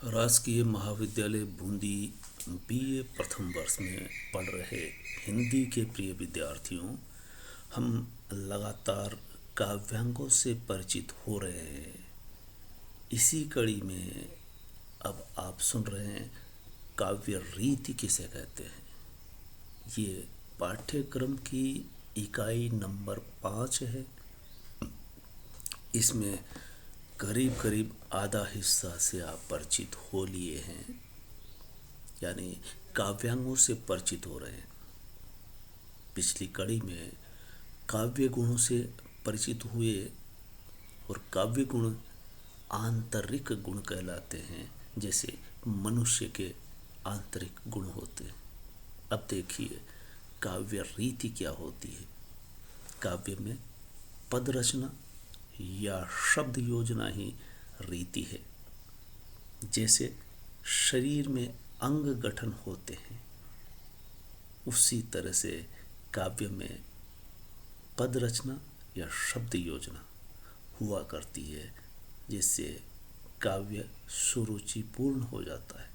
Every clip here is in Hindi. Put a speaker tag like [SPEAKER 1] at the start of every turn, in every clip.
[SPEAKER 1] राजकीय महाविद्यालय बूंदी बीए प्रथम वर्ष में पढ़ रहे हिंदी के प्रिय विद्यार्थियों, हम लगातार काव्यांगों से परिचित हो रहे हैं। इसी कड़ी में अब आप सुन रहे हैं काव्य रीति किसे कहते हैं। ये पाठ्यक्रम की इकाई नंबर 5 है। इसमें करीब करीब आधा हिस्सा से आप परिचित हो लिए हैं, यानी काव्यांगों से परिचित हो रहे हैं। पिछली कड़ी में काव्य गुणों से परिचित हुए और काव्य गुण आंतरिक गुण कहलाते हैं, जैसे मनुष्य के आंतरिक गुण होते हैं। अब देखिए काव्य रीति क्या होती है। काव्य में पद रचना या शब्द योजना ही रीति है। जैसे शरीर में अंग गठन होते हैं, उसी तरह से काव्य में पद रचना या शब्द योजना हुआ करती है, जिससे काव्य सुरुचिपूर्ण हो जाता है।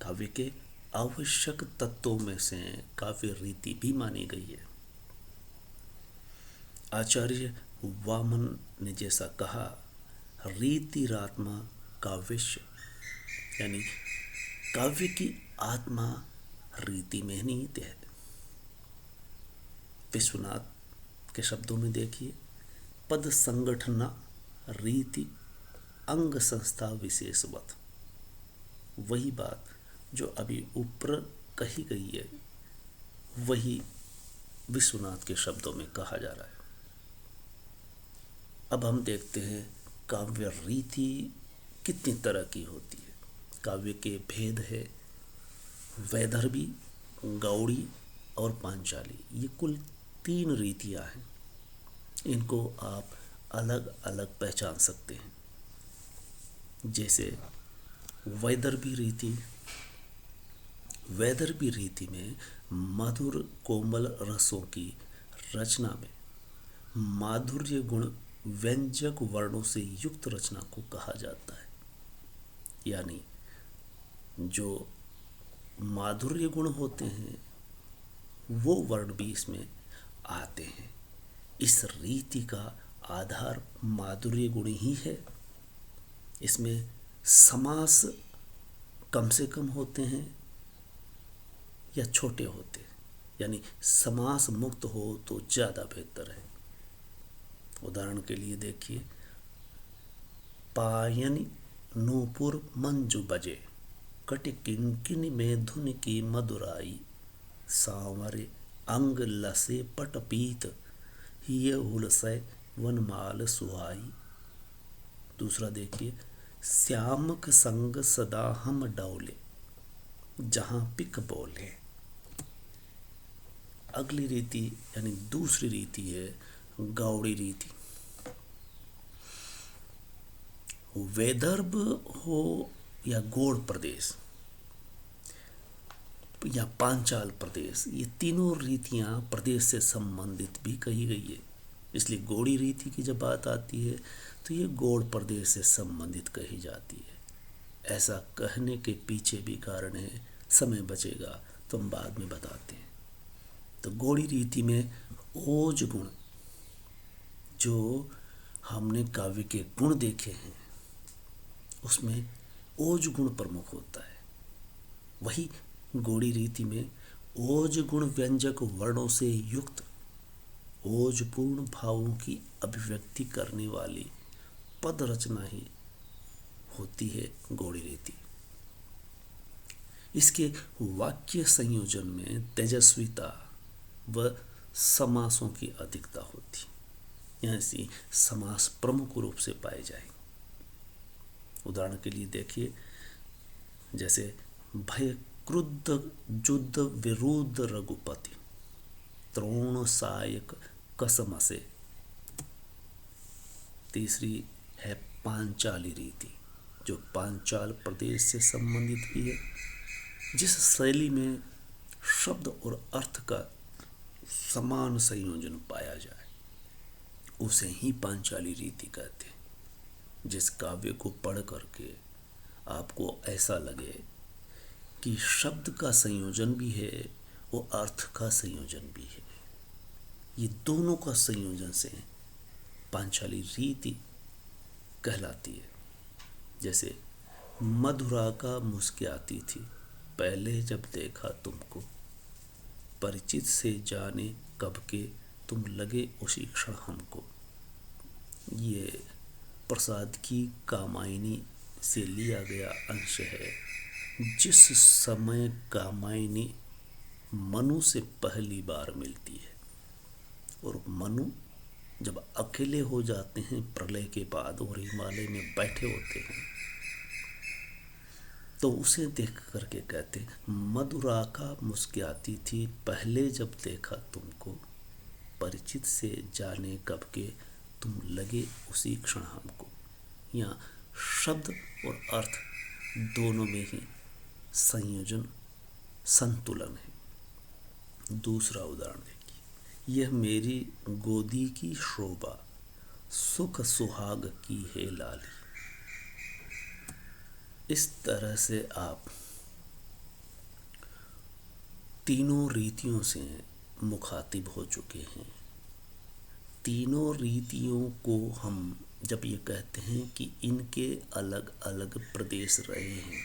[SPEAKER 1] काव्य के आवश्यक तत्वों में से काव्य रीति भी मानी गई है। आचार्य वामन ने जैसा कहा, रीतिरात्मा काव्यस्य, यानी काव्य की आत्मा रीति में निहित है। विश्वनाथ के शब्दों में देखिए, पद संगठना रीति अंग संस्था विशेषवत। वही बात जो अभी ऊपर कही गई है, वही विश्वनाथ के शब्दों में कहा जा रहा है। अब हम देखते हैं काव्य रीति कितनी तरह की होती है। काव्य के भेद है वैदर्भी, गौड़ी और पांचाली। ये कुल 3 रीतियां हैं। इनको आप अलग अलग पहचान सकते हैं। जैसे वैदर्भी रीति। वैदर्भी रीति में मधुर कोमल रसों की रचना में माधुर्य गुण व्यंजक वर्णों से युक्त रचना को कहा जाता है। यानी जो माधुर्य गुण होते हैं वो वर्ण भी इसमें आते हैं। इस रीति का आधार माधुर्य गुण ही है। इसमें समास कम से कम होते हैं या छोटे होते हैं, यानी समास मुक्त हो तो ज़्यादा बेहतर है। उदाहरण के लिए देखिए, पायनी नूपुर मंजू बजे, कटि किनकिन में धुन की मधुराई, सांवरे अंग लसे पट पीत, हिय हुलसै वनमाल सुहाई। दूसरा देखिए, श्यामक संग सदा हम डौले, जहां पिक बोले। अगली रीति यानी दूसरी रीति है गौड़ी रीति। वैदर्भ हो या गौड़ प्रदेश या पांचाल प्रदेश, ये तीनों रीतियां प्रदेश से संबंधित भी कही गई है। इसलिए गौड़ी रीति की जब बात आती है तो ये गौड़ प्रदेश से संबंधित कही जाती है। ऐसा कहने के पीछे भी कारण है, समय बचेगा तो हम बाद में बताते हैं। तो गौड़ी रीति में ओज गुण, जो हमने काव्य के गुण देखे हैं उसमें ओज गुण प्रमुख होता है। वही गौड़ी रीति में ओज गुण व्यंजक वर्णों से युक्त ओजपूर्ण भावों की अभिव्यक्ति करने वाली पद रचना ही होती है गौड़ी रीति। इसके वाक्य संयोजन में तेजस्विता व समासों की अधिकता होती, यहाँ से समास प्रमुख रूप से पाए जाएंगे। उदाहरण के लिए देखिए, जैसे भय क्रुद्ध युद्ध विरुद्ध रघुपति, द्रोण सायक कसम से। तीसरी है पांचाली रीति, जो पांचाल प्रदेश से संबंधित भी है। जिस शैली में शब्द और अर्थ का समान संयोजन पाया जाए उसे ही पांचाली रीति कहते हैं। जिस काव्य को पढ़ करके आपको ऐसा लगे कि शब्द का संयोजन भी है और अर्थ का संयोजन भी है। ये दोनों का संयोजन से पांचाली रीति कहलाती है। जैसे मधुरा का मुस्कुराती थी, पहले जब देखा तुमको, परिचित से जाने कब के तुम लगे उसी क्षण हमको। ये प्रसाद की कामायनी से लिया गया अंश है। जिस समय कामायनी मनु से पहली बार मिलती है और मनु जब अकेले हो जाते हैं प्रलय के बाद और हिमालय में बैठे होते हैं, तो उसे देख करके कहते हैं मधुरा का मुस्कुराती थी, पहले जब देखा तुमको, परिचित से जाने कब के तुम लगे उसी क्षण हमको। यहाँ शब्द और अर्थ दोनों में ही संयोजन, संतुलन है। दूसरा उदाहरण देखिए, यह मेरी गोदी की शोभा, सुख सुहाग की है लाली। इस तरह से आप तीनों रीतियों से मुखातिब हो चुके हैं। तीनों रीतियों को हम जब ये कहते हैं कि इनके अलग अलग प्रदेश रहे हैं,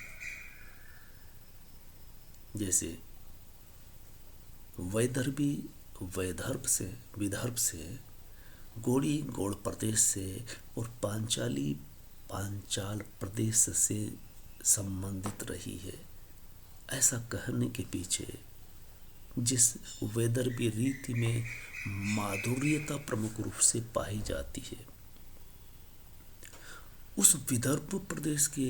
[SPEAKER 1] जैसे वैदर्भी विदर्भ से, गोड़ी गोड़ प्रदेश से और पांचाली पांचाल प्रदेश से संबंधित रही है। ऐसा कहने के पीछे जिस वैदर्भी रीति में माधुर्यता प्रमुख रूप से पाई जाती है, उस विदर्भ प्रदेश के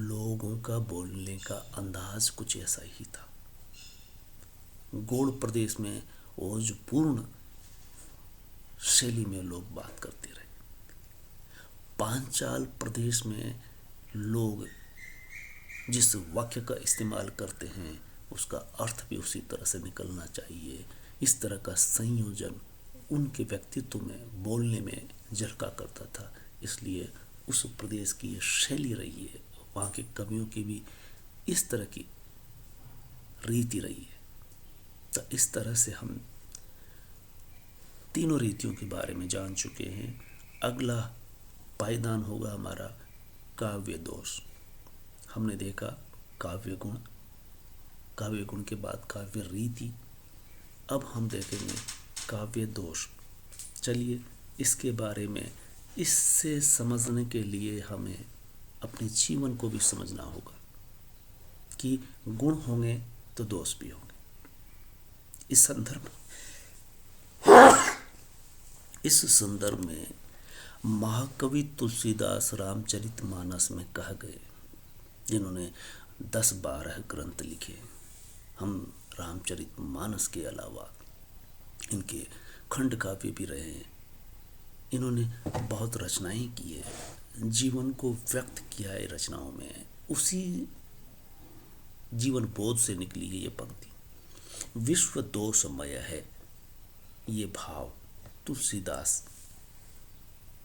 [SPEAKER 1] लोगों का बोलने का अंदाज कुछ ऐसा ही था। गौड़ प्रदेश में ओजपूर्ण शैली में लोग बात करते रहे। पांचाल प्रदेश में लोग जिस वाक्य का इस्तेमाल करते हैं उसका अर्थ भी उसी तरह से निकलना चाहिए। इस तरह का संयोजन उनके व्यक्तित्व में, बोलने में झलका करता था। इसलिए उस प्रदेश की ये शैली रही है, वहाँ के कवियों की भी इस तरह की रीति रही है। तो इस तरह से हम तीनों रीतियों के बारे में जान चुके हैं। अगला पायदान होगा हमारा काव्य दोष। हमने देखा काव्य गुण, काव्य गुण के बाद काव्य रीति, अब हम देखेंगे काव्य दोष। चलिए इसके बारे में, इससे समझने के लिए हमें अपने जीवन को भी समझना होगा कि गुण होंगे तो दोष भी होंगे। इस संदर्भ में महाकवि तुलसीदास रामचरितमानस में कह गए, जिन्होंने 10-12 ग्रंथ लिखे। हम रामचरितमानस के अलावा इनके खंड काव्य भी रहे हैं। इन्होंने बहुत रचनाएं की है, जीवन को व्यक्त किया है रचनाओं में। उसी जीवन बोध से निकली है ये पंक्ति। विश्व दोषमय है, ये भाव तुलसीदास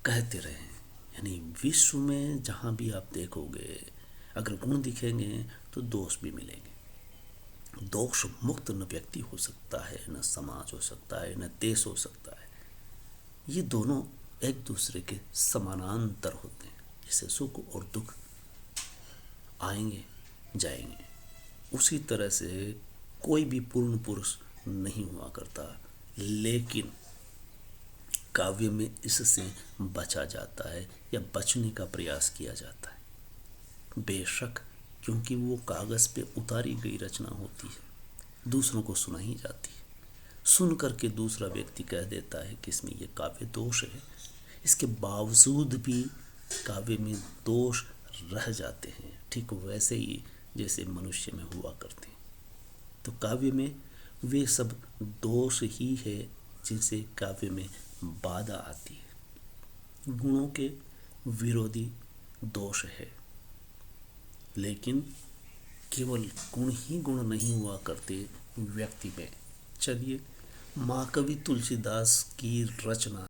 [SPEAKER 1] कहते रहे हैं। यानी विश्व में जहाँ भी आप देखोगे, अगर गुण दिखेंगे तो दोष भी मिलेंगे। दोष मुक्त न व्यक्ति हो सकता है, न समाज हो सकता है, न देश हो सकता है। ये दोनों एक दूसरे के समानांतर होते हैं। जैसे सुख और दुख आएंगे जाएंगे, उसी तरह से कोई भी पूर्ण पुरुष नहीं हुआ करता। लेकिन काव्य में इससे बचा जाता है या बचने का प्रयास किया जाता है। बेशक, क्योंकि वो कागज पे उतारी गई रचना होती है, दूसरों को सुनाई जाती है। सुन करके दूसरा व्यक्ति कह देता है कि इसमें ये काव्य दोष है। इसके बावजूद भी काव्य में दोष रह जाते हैं, ठीक वैसे ही जैसे मनुष्य में हुआ करते हैं। तो काव्य में वे सब दोष ही है जिनसे काव्य में बाधा आती है। गुणों के विरोधी दोष है, लेकिन केवल गुण ही गुण नहीं हुआ करते व्यक्ति में। चलिए महाकवि तुलसीदास की रचना